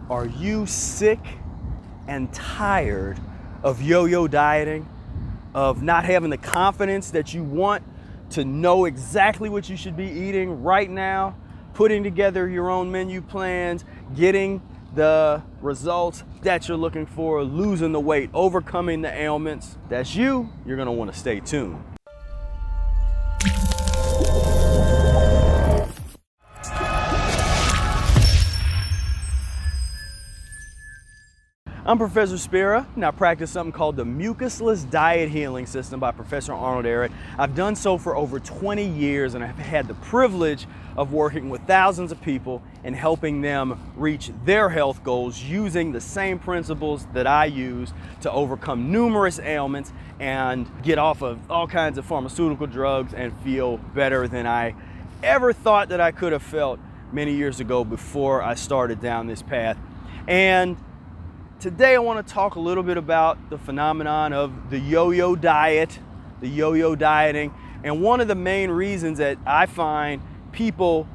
Are you sick and tired of yo-yo dieting, of not having the confidence that you want to know exactly what you should be eating right now, putting together your own menu plans, getting the results that you're looking for, losing the weight, overcoming the ailments? That's you. You're going to want to stay tuned. I'm Professor Spira, and I practice something called the Mucusless Diet Healing System by Professor Arnold Ehret. I've done so for over 20 years, and I've had the privilege of working with thousands of people and helping them reach their health goals using the same principles that I use to overcome numerous ailments and get off of all kinds of pharmaceutical drugs and feel better than I ever thought that I could have felt many years ago before I started down this path. And today I want to talk a little bit about the phenomenon of the yo-yo diet, the yo-yo dieting, and one of the main reasons that I find people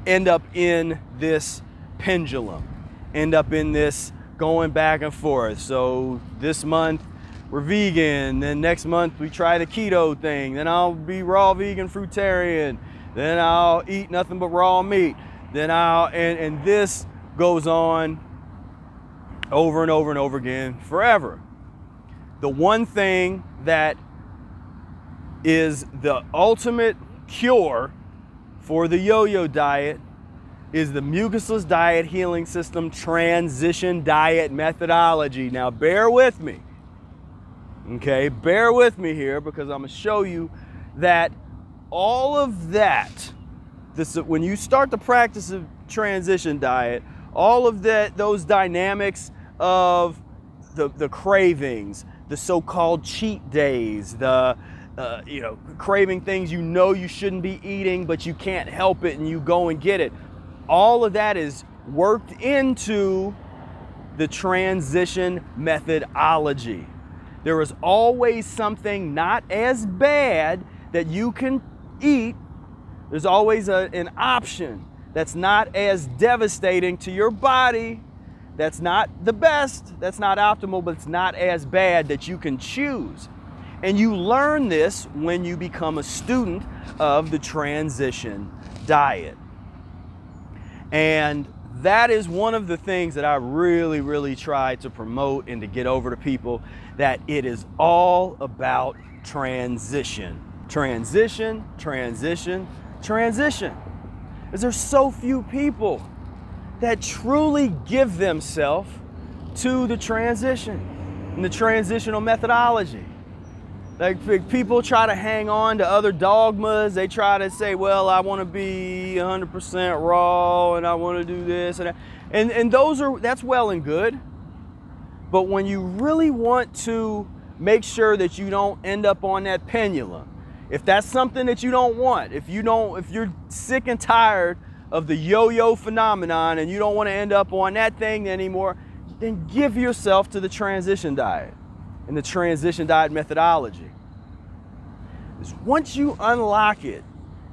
end up in this pendulum, end up in this going back and forth. So this month we're vegan, then next month we try the keto thing, then I'll be raw vegan fruitarian, then I'll eat nothing but raw meat, then and this goes on over and over and over again forever. The one thing that is the ultimate cure for the yo-yo diet is the Mucusless Diet Healing System transition diet methodology. Now bear with me, okay? Bear with me here, because I'm gonna show you that all of that, when you start the practice of transition diet, all of those dynamics of the cravings, the so-called cheat days, the craving things you shouldn't be eating, but you can't help it and you go and get it. All of that is worked into the transition methodology. There is always something not as bad that you can eat. There's always an option that's not as devastating to your body, that's not the best, that's not optimal, but it's not as bad, that you can choose. And you learn this when you become a student of the transition diet. And that is one of the things that I really, really try to promote and to get over to people, that it is all about transition. Transition, transition, transition. Because there's so few people that truly give themselves to the transition and the transitional methodology. Like, people try to hang on to other dogmas. They try to say, well, I want to be 100% raw and I want to do this and that. And that's well and good. But when you really want to make sure that you don't end up on that pendulum, if that's something that you don't want, if you're sick and tired of the yo-yo phenomenon and you don't want to end up on that thing anymore, then give yourself to the transition diet and the transition diet methodology. Because once you unlock it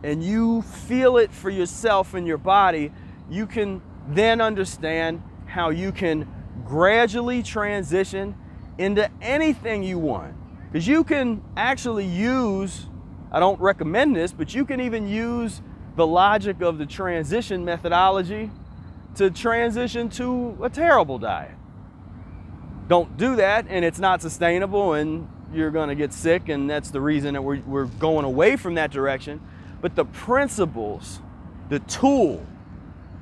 and you feel it for yourself and your body, you can then understand how you can gradually transition into anything you want. Because you can actually use, I don't recommend this, but you can even use the logic of the transition methodology to transition to a terrible diet. Don't do that, and it's not sustainable, and you're gonna get sick, and that's the reason that we're going away from that direction. But the principles, the tool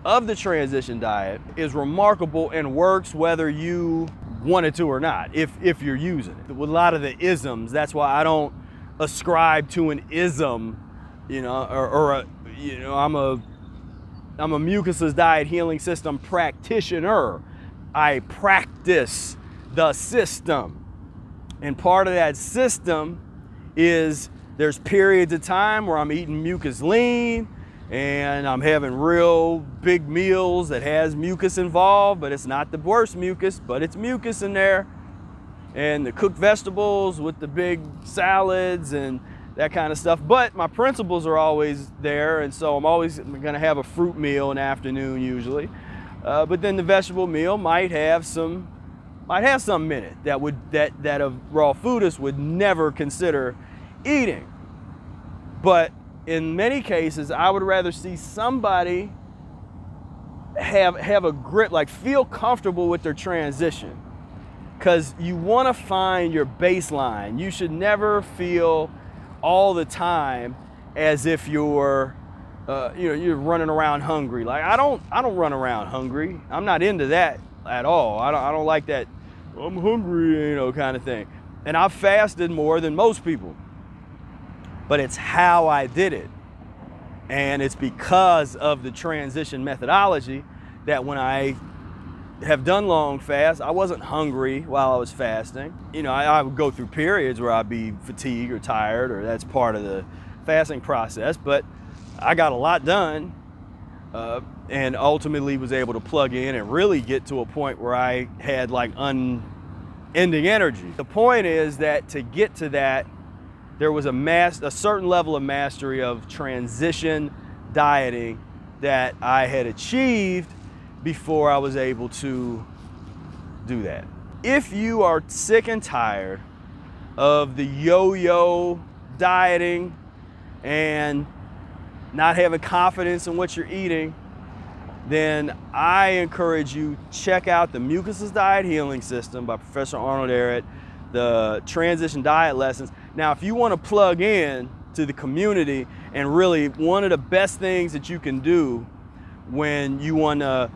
of the transition diet is remarkable and works whether you want it to or not, if you're using it. With a lot of the isms, that's why I don't ascribe to an ism, I'm a Mucusless Diet Healing System practitioner. I practice the system. And part of that system is there's periods of time where I'm eating mucus-lean and I'm having real big meals that has mucus involved, but it's not the worst mucus, but it's mucus in there. And the cooked vegetables with the big salads and that kind of stuff. But my principles are always there, and so I'm always gonna have a fruit meal in the afternoon usually. But then the vegetable meal might have something in it that a raw foodist would never consider eating. But in many cases, I would rather see somebody have a grip, like feel comfortable with their transition, because you want to find your baseline. You should never feel all the time as if you're you're running around hungry. Like I don't run around hungry. I'm not into that at all. I don't like that I'm hungry, kind of thing. And I've fasted more than most people, but it's how I did it. And it's because of the transition methodology that when I have done long fasts, I wasn't hungry while I was fasting. I would go through periods where I'd be fatigued or tired, or that's part of the fasting process, but I got a lot done and ultimately was able to plug in and really get to a point where I had like unending energy. The point is that to get to that, there was a certain level of mastery of transition dieting that I had achieved before I was able to do that. If you are sick and tired of the yo-yo dieting and not having confidence in what you're eating, then I encourage you check out the Mucusless Diet Healing System by Professor Arnold Ehret, the transition diet lessons. Now, if you want to plug in to the community, and really one of the best things that you can do when you want to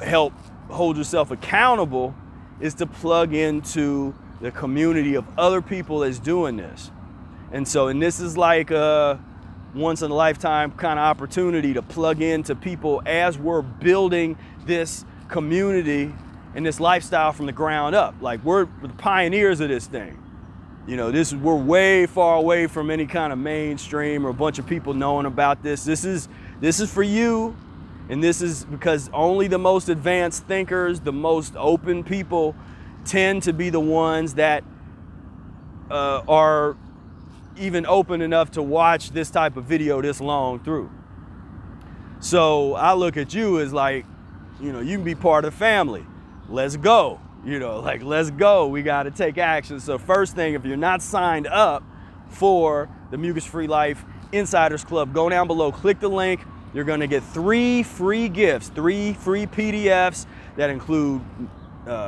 help hold yourself accountable is to plug into the community of other people that's doing this. And this is like a once in a lifetime kind of opportunity to plug into people as we're building this community and this lifestyle from the ground up. Like we're the pioneers of this thing. We're way far away from any kind of mainstream or a bunch of people knowing about this. This is for you, and this is because only the most advanced thinkers, the most open people tend to be the ones that are even open enough to watch this type of video this long through. So I look at you as like, you can be part of the family. Let's go. Let's go. We got to take action. So first thing, if you're not signed up for the Mucus-free Life Insiders Club, go down below, click the link. You're going to get 3 free gifts, 3 free PDFs that include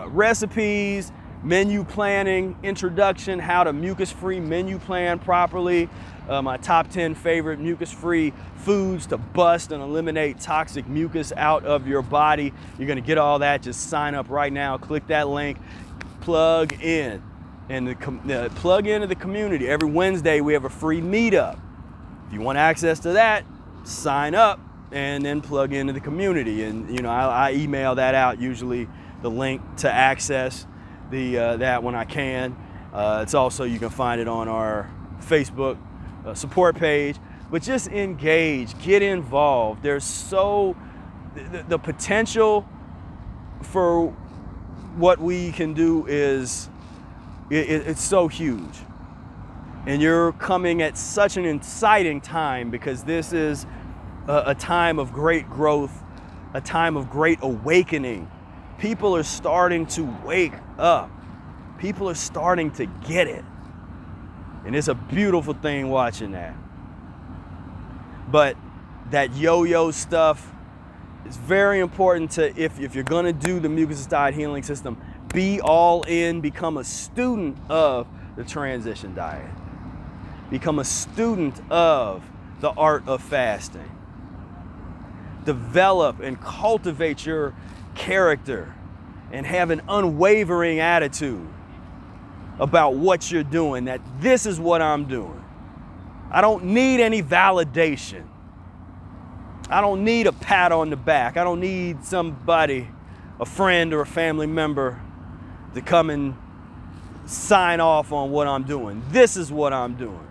recipes, menu planning, introduction, how to mucus-free menu plan properly, my top 10 favorite mucus-free foods to bust and eliminate toxic mucus out of your body. You're gonna get all that. Just sign up right now, click that link, plug in, and plug into the community. Every Wednesday we have a free meetup. If you want access to that, sign up and then plug into the community. And I email that out, usually the link to access that when I can. It's also, you can find it on our Facebook support page. But just engage, get involved. There's the potential for what we can do is it's so huge. And you're coming at such an exciting time, because this is a time of great growth, a time of great awakening. People are starting to wake up. People are starting to get it. And it's a beautiful thing watching that. But that yo-yo stuff is very important to, if you're gonna do the Mucusless Diet Healing System, be all in, become a student of the transition diet. Become a student of the art of fasting. Develop and cultivate your character and have an unwavering attitude about what you're doing, that this is what I'm doing. I don't need any validation. I don't need a pat on the back. I don't need somebody, a friend or a family member, to come and sign off on what I'm doing. This is what I'm doing.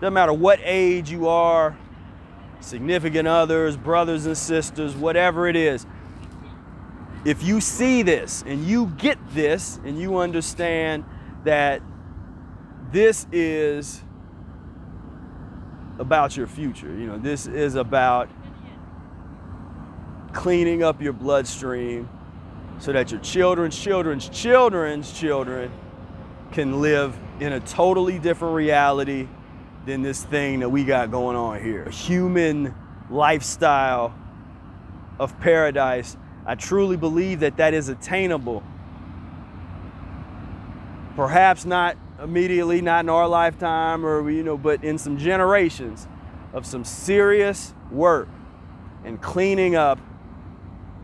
Doesn't matter what age you are, significant others, brothers and sisters, whatever it is. If you see this and you get this and you understand that this is about your future, this is about cleaning up your bloodstream so that your children's children's children's children can live in a totally different reality than this thing that we got going on here. A human lifestyle of paradise. I truly believe that that is attainable. Perhaps not immediately, not in our lifetime, or but in some generations of some serious work and cleaning up,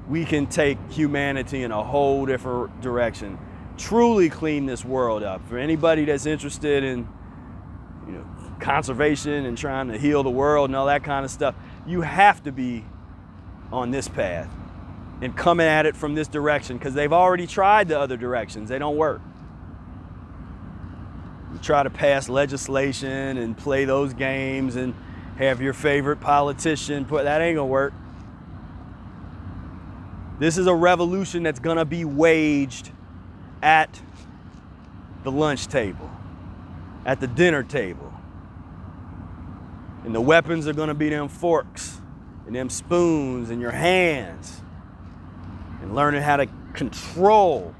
we can take humanity in a whole different direction. Truly clean this world up. For anybody that's interested in conservation and trying to heal the world and all that kind of stuff, you have to be on this path and coming at it from this direction, because they've already tried the other directions. They don't work. You try to pass legislation and play those games and have your favorite politician put, that ain't gonna work. This is a revolution that's gonna be waged at the lunch table, at the dinner table. And the weapons are gonna be them forks and them spoons in your hands, and learning how to control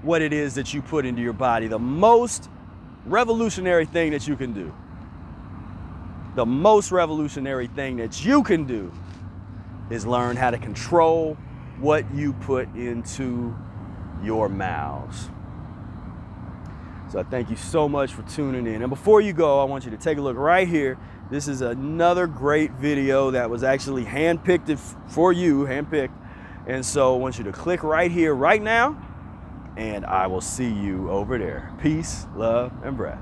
what it is that you put into your body. The most revolutionary thing that you can do, the most revolutionary thing that you can do is learn how to control what you put into your mouths. So I thank you so much for tuning in. And before you go, I want you to take a look right here. This is another great video that was actually handpicked for you, handpicked. And so I want you to click right here, right now, and I will see you over there. Peace, love, and breath.